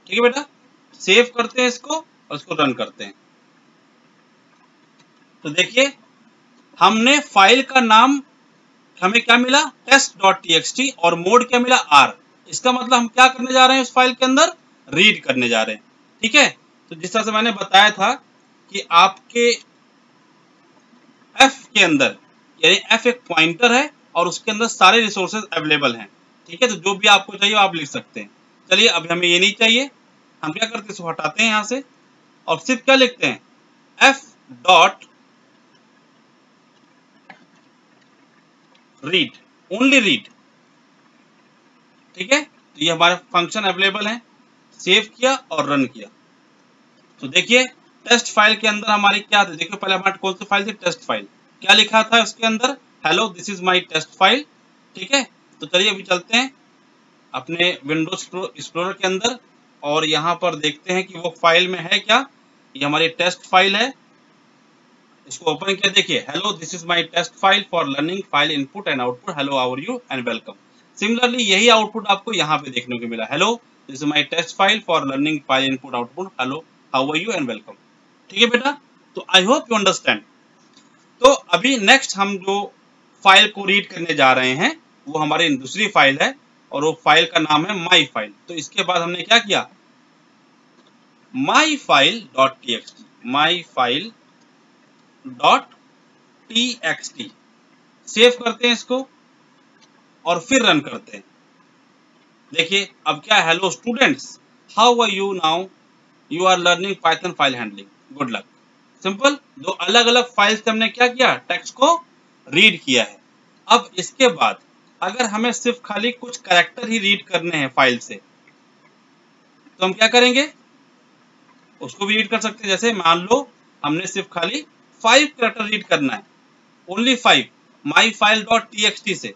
ठीक है बेटा, सेव करते हैं इसको और इसको रन करते हैं। तो देखिए हमने फाइल का नाम हमें क्या मिला, test.txt, और मोड क्या मिला, R। इसका मतलब हम क्या करने जा रहे हैं, इस फाइल के अंदर रीड करने जा रहे हैं। ठीक है, तो जिस तरह से मैंने बताया था कि आपके F के अंदर, यानी F एक पॉइंटर है और उसके अंदर सारे रिसोर्सेज अवेलेबल हैं। ठीक है, तो जो भी आपको चाहिए आप लिख सकते हैं। चलिए अभी हमें ये नहीं चाहिए, हम क्या करते हैं, इसको हटाते हैं यहाँ से और सिर्फ क्या लिखते हैं, f dot read, only read. ठीक है, तो ये हमारे फंक्शन अवेलेबल है। सेव किया और रन किया, तो देखिए टेस्ट फाइल के अंदर हमारी क्या थी, देखिए पहले हमारी कौन सी फाइल थी, टेस्ट फाइल। क्या लिखा था उसके अंदर, hello this is my test file. ठीक है, तो चलिए अभी चलते हैं अपने विंडोज एक्सप्लोरर के अंदर और यहाँ पर देखते हैं कि वो फाइल में है क्या। ये हमारी टेस्ट फाइल है, इसको ओपन किया, देखिए hello this is my test file for learning file input and output, hello how are you and welcome. Similarly यही आउटपुट आपको यहाँ पे देखने को मिला, hello this is my test file for learning file input output, hello how are you and welcome. ठीक है बेटा, तो आई होप यू अंडरस्टैंड। तो अभी नेक्स्ट हम जो फाइल को रीड करने जा रहे हैं वो हमारी दूसरी फाइल है और वो फाइल का नाम है माई फाइल। तो इसके बाद हमने क्या किया, my file dot TXT, my file dot TXT save करते हैं इसको और फिर रन करते हैं। देखिए अब क्या, hello students how are you, now you are learning Python file handling, good luck. Simple, दो अलग अलग फाइल्स से हमने क्या किया, टेक्स्ट को रीड किया है। अब इसके बाद अगर हमें सिर्फ खाली कुछ कैरेक्टर ही रीड करने हैं फाइल से, तो हम क्या करेंगे, उसको भी रीड कर सकते हैं। जैसे मान लो हमने सिर्फ खाली 5 कैरेक्टर रीड करना है, only 5, my file dot TXT से।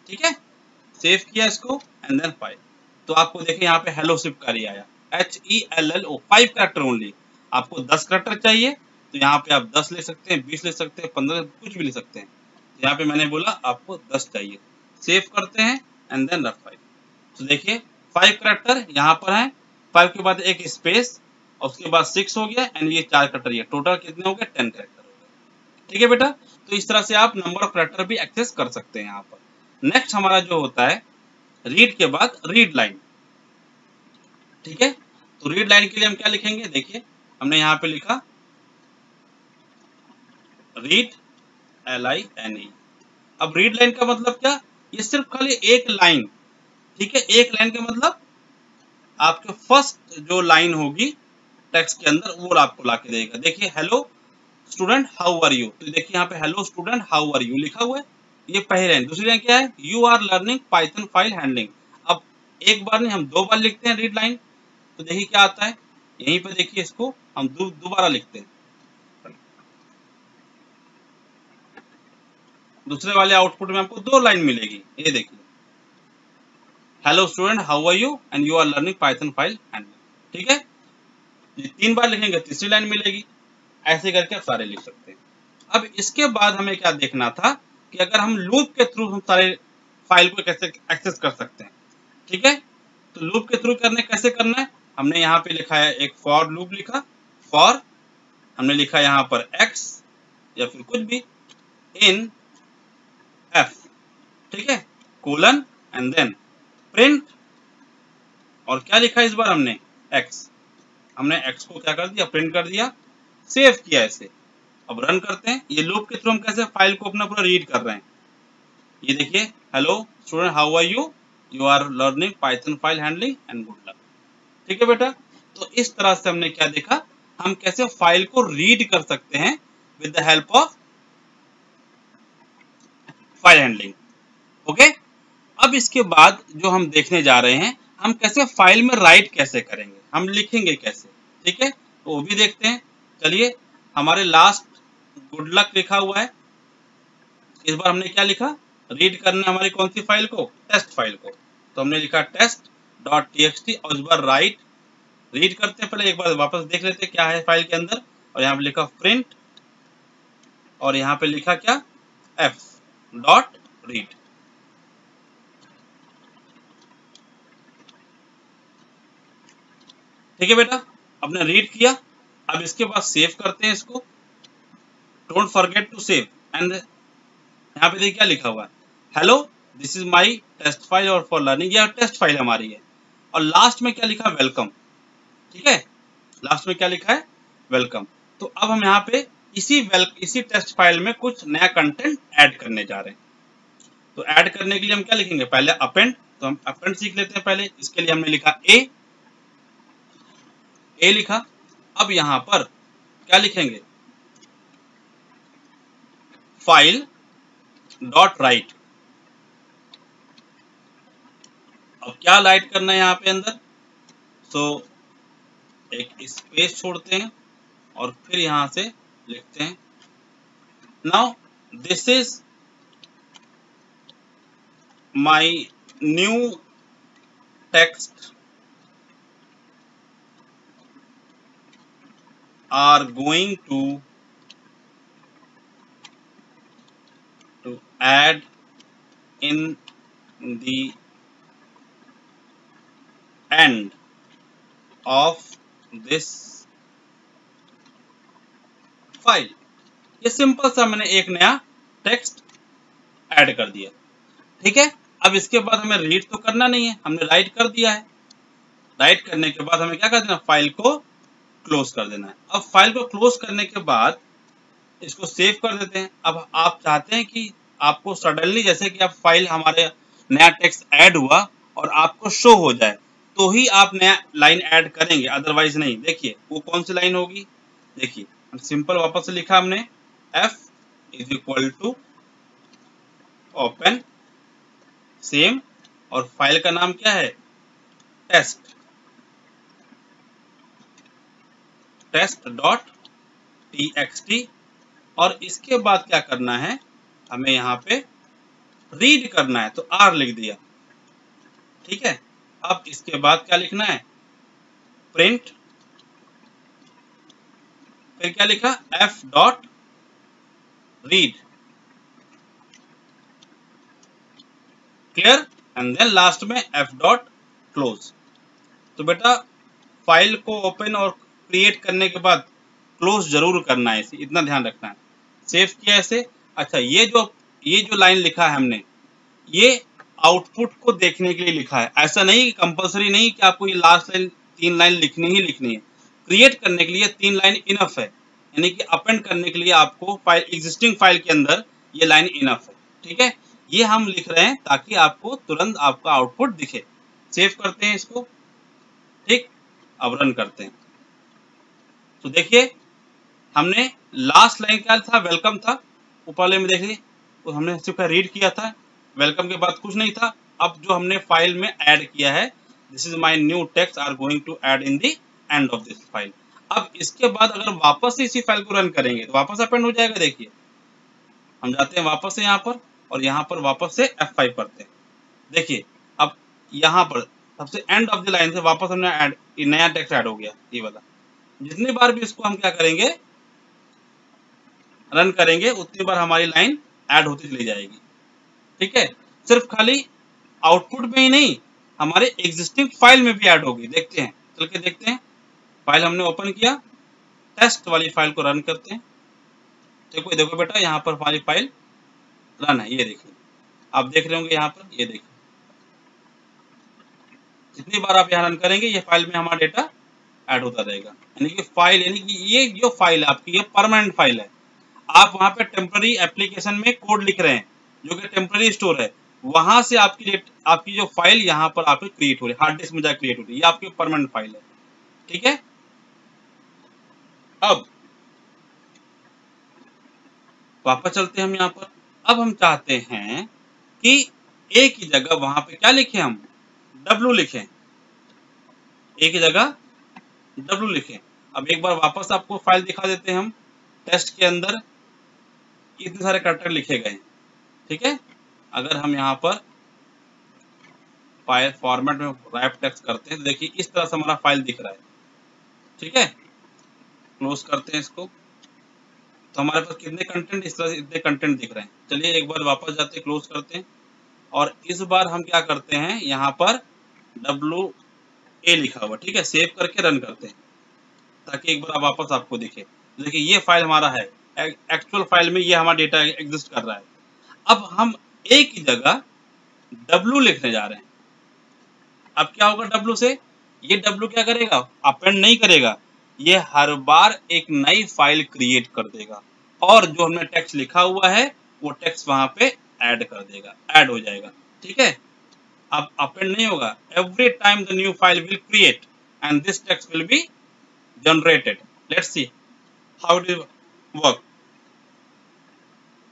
ठीक है, सेव किया इसको एंड देन फाइल, तो आपको देखिए यहाँ पे हेलो सिर्फ का आया, HELLO, 5 कैरेक्टर ओनली। आपको 10 कैरेक्टर चाहिए तो यहाँ पे आप 10 ले सकते हैं, 20 ले सकते हैं, 15, कुछ भी ले सकते हैं। तो यहाँ पे मैंने बोला आपको 10 चाहिए, सेव करते हैं एंड देन रन फाइल। तो देखिए 5 कैरेक्टर यहाँ पर है, 5 के बाद एक स्पेस और उसके बाद 6 हो गया एंड ये 4 कैरेक्टर, ये टोटल कितने हो गए, 10 कैरेक्टर हो गए। ठीक है बेटा, तो इस तरह से आप नंबर ऑफ कैरेक्टर भी एक्सेस कर सकते हैं यहाँ पर। नेक्स्ट हमारा जो होता है रीड के बाद रीड लाइन। ठीक है, तो रीड लाइन के लिए हम क्या लिखेंगे, देखिए हमने यहाँ पे लिखा रीड, LINE। अब रीड लाइन का मतलब क्या, ये सिर्फ खाली एक लाइन। ठीक है, एक लाइन का मतलब आपके फर्स्ट जो लाइन होगी टेक्स्ट के अंदर वो आपको ला के देगा। देखिए hello student how are you, तो देखिए यहाँ पे hello student how are you लिखा हुआ है, ये पहली लाइन। दूसरी लाइन क्या है, you are learning Python file handling. अब एक बार नहीं, हम 2 बार लिखते हैं रीड लाइन, तो देखिए क्या आता है, यहीं पे देखिए इसको हम दोबारा लिखते हैं। दूसरे वाले आउटपुट में आपको 2 लाइन मिलेगी, ये देखिए hello student how are you and you are learning Python file handling. ठीक है, ये 3 बार लिखेंगे तीसरी लाइन मिलेगी, ऐसे करके आप सारे लिख सकते हैं। अब इसके बाद हमें क्या देखना था कि अगर हम लूप के थ्रू हम सारे फाइल को कैसे एक्सेस कर सकते हैं। ठीक है, तो लूप के थ्रू कैसे करना है, हमने यहाँ पे लिखा है एक फॉर लूप लिखा, फॉर हमने लिखा यहाँ पर x या फिर कुछ भी इन f, ठीक है, कोलन एंड देन प्रिंट, और क्या लिखा इस बार हमने x, हमने x को क्या कर दिया, प्रिंट कर दिया, सेव किया ऐसे। अब रन करते हैं, ये लूप के थ्रू हम कैसे फाइल को अपना पूरा रीड कर रहे हैं। ये देखिए hello student how are you, you are learning Python file handling and good luck. ठीक है बेटा, तो इस तरह से हमने क्या देखा, हम कैसे फाइल को रीड कर सकते हैं with the help of file handling. Okay, अब इसके बाद जो हम देखने जा रहे हैं, हम कैसे फाइल में राइट कैसे करेंगे, हम लिखेंगे कैसे। ठीक है, तो वो भी देखते हैं। चलिए, हमारे लास्ट गुड लक लिखा हुआ है, इस बार हमने क्या लिखा, रीड करना हमारी कौन सी फाइल को, टेस्ट फाइल को, तो हमने लिखा टेस्ट डॉट टीएक्सटी और इस बार राइट, रीड करते हैं, पहले एक बार वापस देख लेते हैं क्या है फाइल के अंदर, और यहाँ पे लिखा प्रिंट और यहाँ पे लिखा क्या, एफ डॉट रीड। ठीक है बेटा, आपने रीड किया, अब इसके बाद सेव करते हैं इसको, don't forget to save and यहाँ पे देखिए क्या लिखा हुआ है, hello this is my test file और फॉर लर्निंग, यह टेस्ट फाइल हमारी है, और लास्ट में क्या लिखा, वेलकम। ठीक है, लास्ट में क्या लिखा है, वेलकम। तो अब हम यहाँ पे इसी टेस्ट फाइल में कुछ नया कंटेंट ऐड करने जा रहे हैं। तो ऐड करने के लिए हम क्या लिखेंगे, पहले अपेंड, तो हम अपेंड सीख लेते हैं पहले। इसके लिए हमने लिखा ए लिखा, अब यहां पर क्या लिखेंगे, फाइल डॉट राइट। अब क्या राइट करना है यहाँ पे अंदर, सो एक स्पेस छोड़ते हैं और फिर यहां से लिखते हैं, now this is my new text are going to add in the end of this file। ये सिंपल सा मैंने एक नया टेक्स्ट ऐड कर दिया, ठीक है। अब इसके बाद हमें रीड तो करना नहीं है, हमने राइट कर दिया है। राइट करने के बाद हमें क्या कर देना, फाइल को क्लोज कर देना है। अब फाइल को क्लोज करने के बाद इसको सेव कर देते हैं। अब आप चाहते हैं कि आपको सडनली, जैसे कि आप फाइल हमारे नया टेक्स्ट ऐड हुआ और आपको शो हो जाए, तो ही आप नया लाइन ऐड करेंगे, अदरवाइज नहीं। देखिए वो कौन सी लाइन होगी, देखिए सिंपल वापस से लिखा हमने, f is equal to open same, और फाइल का नाम क्या है, टेस्ट डॉट txt, और इसके बाद क्या करना है, हमें यहाँ पे रीड करना है, तो r लिख दिया, ठीक है। अब इसके बाद क्या लिखना है, प्रिंट, फिर क्या लिखा, f dot read, clear, and then last में f डॉट क्लोज। तो बेटा फाइल को ओपन और क्रिएट करने के बाद क्लोज जरूर करना है, इसे इतना ध्यान रखना है। सेव किया ऐसे। अच्छा, ये जो लाइन लिखा है हमने, ये आउटपुट को देखने के लिए लिखा है, ऐसा नहीं, कंपलसरी नहीं कि आपको ये लास्ट लाइन 3 लाइन लिखनी ही लिखनी है। क्रिएट करने के लिए 3 लाइन इनफ है, यानी कि अपेंड करने के लिए आपको फाइल, एग्जिस्टिंग फाइल के अंदर ये लाइन इनफ है, ठीक है। ये हम लिख रहे हैं ताकि आपको तुरंत आपका आउटपुट दिखे। सेव करते हैं इसको, ठीक। अब रन करते हैं, तो देखिए हमने लास्ट लाइन क्या था, वेलकम था, ऊपर वाले में देखिए, तो हमने सिर्फ रीड किया था, वेलकम के बाद कुछ नहीं था। अब जो हमने फाइल में ऐड किया है, this is my new text are going to add in the end of this file. अब इसके बाद अगर वापस से इसी फाइल को रन करेंगे तो वापस अपेंड हो जाएगा। देखिए हम जाते हैं वापस से यहाँ पर, और यहाँ पर वापस से F5 करते हैं। देखिए अब यहाँ पर सबसे एंड ऑफ द लाइन से वापस हमने ऐड, नया टेक्स्ट ऐड हो गया, ये वाला। जितनी बार भी इसको हम क्या करेंगे, रन करेंगे, उतनी बार हमारी लाइन ऐड होती चली जाएगी, ठीक है। सिर्फ खाली आउटपुट में ही नहीं, हमारे एग्जिस्टिंग फाइल में भी ऐड होगी। देखते हैं, चल के देखते हैं। फाइल हमने ओपन किया, टेस्ट वाली फाइल को रन करते हैं। देखो देखो बेटा, यहाँ पर हमारी फाइल रन है, ये देखिए, आप देख रहे होंगे यहाँ पर, ये देखिए जितनी बार आप यहाँ रन करेंगे ये फाइल में हमारा डेटा ऐड होता रहेगा। यानी कि फाइल, यानी कि ये जो फाइल है आपकी, ये परमानेंट फाइल है। आप वहां पे टेम्पररी एप्लीकेशन में कोड लिख रहे हैं, जो कि टेम्पररी स्टोर है, वहां से आपकी जो फाइल यहाँ पर आपकी क्रिएट हो रही है, हार्ड डिस्क में जाकर क्रिएट हो रही है, ये आपकी परमानेंट फाइल है, ठीक है। अब वापस चलते हैं हम यहाँ पर। अब हम चाहते हैं कि एक ही जगह वहां पे क्या लिखें, हम W लिखें, एक ही जगह W लिखें। अब एक बार वापस आपको फाइल दिखा देते हैं हम, टेस्ट के अंदर इतने सारे कैरेक्टर लिखे गए, ठीक है। अगर हम यहाँ पर फाइल फॉर्मेट में रैप टेक्स्ट करते हैं तो देखिए इस तरह से हमारा फाइल दिख रहा है, ठीक है। क्लोज करते हैं इसको, तो हमारे पास कितने कंटेंट, इस तरह से इतने कंटेंट दिख रहे हैं। चलिए एक बार वापस जाते हैं, क्लोज करते हैं, और इस बार हम क्या करते हैं, यहाँ पर WA लिखा हुआ, ठीक है, सेव करके रन करते हैं ताकि एक बार वापस आपको दिखे। देखिए ये फाइल हमारा है, एक्चुअल फाइल में ये हमारा डेटा एग्जिस्ट कर रहा है। अब हम एक ही जगह W लिखने जा रहे हैं। अब क्या होगा W से, ये W क्या करेगा, अपेंड नहीं करेगा, ये हर बार एक नई फाइल क्रिएट कर देगा, और जो हमने टेक्स्ट लिखा हुआ है वो टेक्स्ट वहां पे ऐड कर देगा, ऐड हो जाएगा, ठीक है। अब अपेंड नहीं होगा, every time the new file will create and this text will be generated, let's see how it work.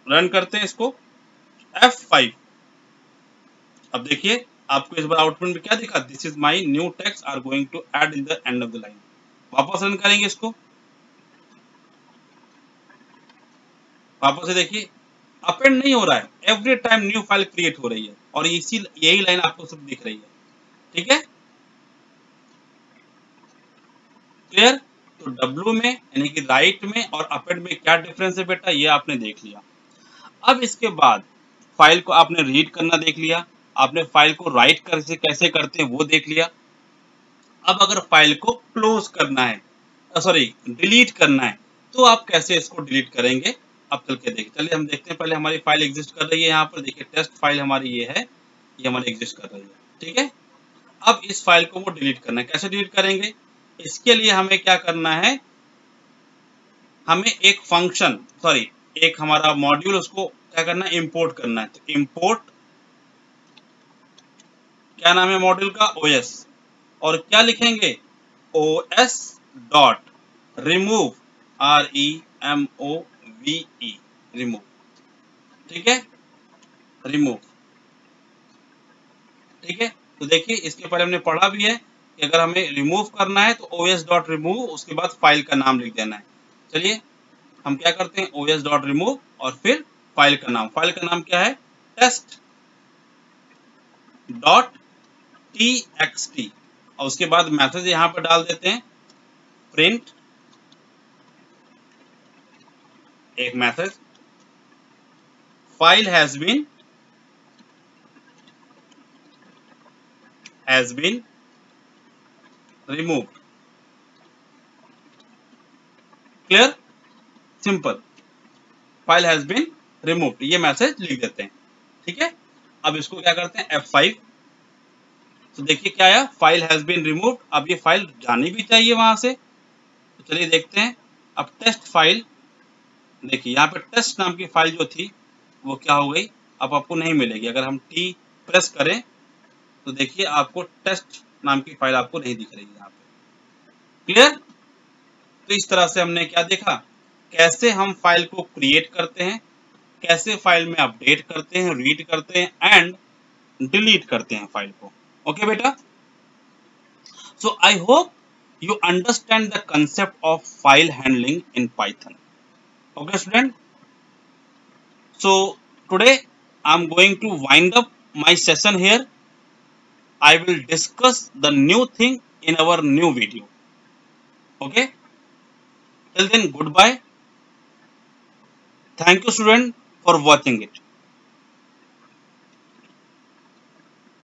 Run करते हैं इसको, F5। अब देखिए आपको इस बार आउटपुट में क्या दिखा, this is my new text are going to add in the end of the line. वापस रन करेंगे इसको, वापस से देखिए अपेंड नहीं हो रहा है, every time new file create हो रही है और इसी यही लाइन आपको सब दिख रही है। ठीक है, क्लियर। तो W में यानी कि राइट में और अपेंड में क्या डिफरेंस है बेटा, ये आपने देख लिया। अब इसके बाद फाइल को आपने रीड करना देख लिया, आपने फाइल को राइट कैसे करते हैं वो देख लिया। अब अगर फाइल को क्लोज करना है, सॉरी डिलीट करना है, तो आप कैसे इसको डिलीट करेंगे अब चल के देखिए। चलिए हम देखते हैं, पहले हमारी फाइल एग्जिस्ट कर रही है यहाँ पर, देखिए टेस्ट फाइल हमारी ये है, ये हमारी एग्जिस्ट कर रही है। ठीक है, अब इस फाइल को वो डिलीट करना है, कैसे डिलीट करेंगे, इसके लिए हमें क्या करना है, हमें एक फंक्शन सॉरी एक हमारा मॉड्यूल उसको क्या करना है, इंपोर्ट करना है। तो इंपोर्ट क्या नाम है मॉड्यूल का, OS, और क्या लिखेंगे OS dot remove, REMOVE, remove. ठीक है, रिमूव। ठीक है, तो देखिए इसके पहले हमने पढ़ा भी है कि अगर हमें रिमूव करना है तो OS डॉट रिमूव, उसके बाद फाइल का नाम लिख देना है। चलिए हम क्या करते हैं, OS डॉट रिमूव और फिर फाइल का नाम, फाइल का नाम क्या है, टेस्ट डॉट TXT, और उसके बाद मैसेज यहां पर डाल देते हैं, प्रिंट एक message, file has been removed. Clear, simple, file has been removed, ये मैसेज लिख देते हैं। ठीक है, अब इसको क्या करते हैं F5। तो देखिए क्या आया, फाइल हैज बीन रिमूव्ड। अब ये फाइल जानी भी चाहिए वहां से, तो चलिए देखते हैं। अब टेस्ट फाइल, देखिए यहाँ पे टेस्ट नाम की फाइल जो थी वो क्या हो गई, अब आपको नहीं मिलेगी। अगर हम T प्रेस करें तो देखिए आपको टेस्ट नाम की फाइल आपको नहीं दिख रही है यहाँ पे। क्लियर, तो इस तरह से हमने क्या देखा, कैसे हम फाइल को क्रिएट करते हैं, कैसे फाइल में अपडेट करते हैं, रीड करते हैं एंड डिलीट करते हैं फाइल को। ओके बेटा, so I hope you understand the concept of file handling in Python. Okay student, so today I'm going to wind up my session here. I will discuss the new thing in our new video. Okay, till then goodbye. Thank you student for watching it.